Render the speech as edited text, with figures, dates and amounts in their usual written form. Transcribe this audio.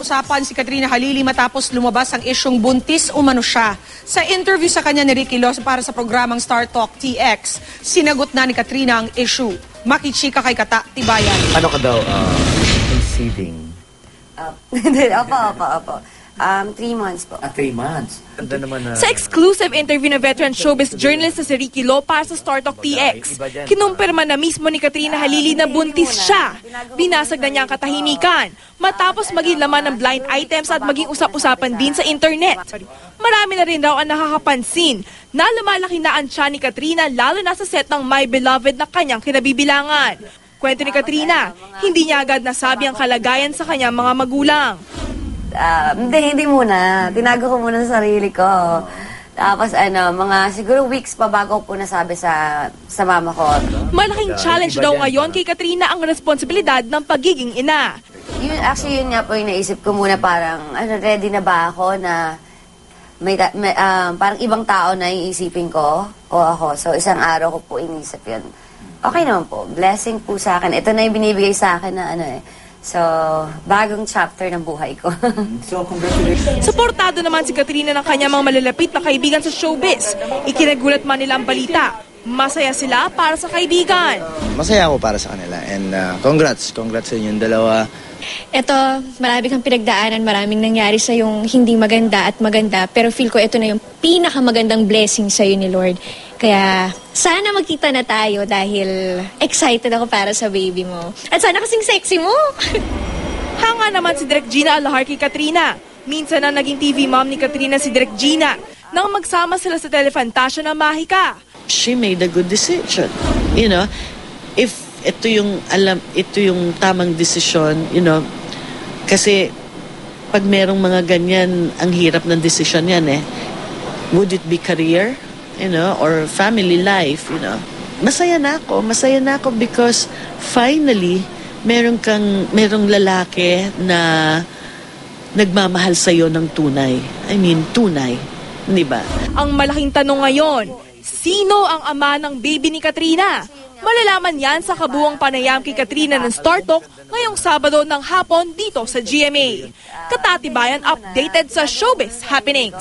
usap-usapan si Katrina Halili matapos lumabas ang isyong buntis umano siya. Sa interview sa kanya ni Ricky Los para sa programang Star Talk TX, sinagot na ni Katrina ang issue. Makichika kay Kata Tibayan. Ano ka daw, conceiving? Opo. 3 months po. 3 months. Ganda naman na... Sa exclusive interview na veteran showbiz journalist na si Ricky Lo para sa Star Talk TX, kinumpirma na mismo ni Katrina Halili na buntis siya. Binasag na niya ang katahimikan matapos maging laman ng blind items at maging usap-usapan din sa internet. Marami na rin raw ang nakakapansin na lumalaki na ang tiyan ni Katrina lalo na sa set ng My Beloved na kanyang kinabibilangan. Kwento ni Katrina, hindi niya agad nasabi ang kalagayan sa kanyang mga magulang. Hindi muna. Tinago ko muna sa sarili ko. Tapos mga siguro weeks pa bago po nasabi sa mama ko. Malaking challenge daw ngayon kay Katrina ang responsibilidad ng pagiging ina. Yun nga po yung naisip ko muna parang ready na ba ako na parang ibang tao na iisipin ko o ako. So isang araw ko po inisip yun. Okay naman po. Blessing po sa akin. Ito na yung binibigay sa akin na So, bagong chapter ng buhay ko. So, congratulations. Suportado naman si Katrina ng kanyang mga malalapit na kaibigan sa showbiz. Ikinagulat man nila ang balita. Masaya sila para sa kaibigan. Masaya ako para sa kanila. And congrats sa inyong dalawa. Ito, marami kang pinagdaanan, maraming nangyari sa yung hindi maganda at maganda. Pero feel ko ito na yung pinakamagandang blessing sa'yo ni Lord. Kaya sana magkita na tayo dahil excited ako para sa baby mo. At sana kasing sexy mo. Hanga naman si Direk Gina Alahar kay Katrina. Minsan na naging TV mom ni Katrina si Direk Gina nang magsama sila sa Telefantasya na Mahika. She made a good decision. You know, if ito yung tamang desisyon, kasi pag merong mga ganyan, ang hirap ng desisyon yan Would it be career, or family life, Masaya na ako because finally, merong lalaki na nagmamahal sa'yo ng tunay. I mean, tunay. Di ba? Ang malaking tanong ngayon, sino ang ama ng baby ni Katrina? Malalaman yan sa kabuwang panayam kay Katrina ng Star Talk ngayong Sabado ng hapon dito sa GMA. Kata Tibayan updated sa Showbiz Happenings.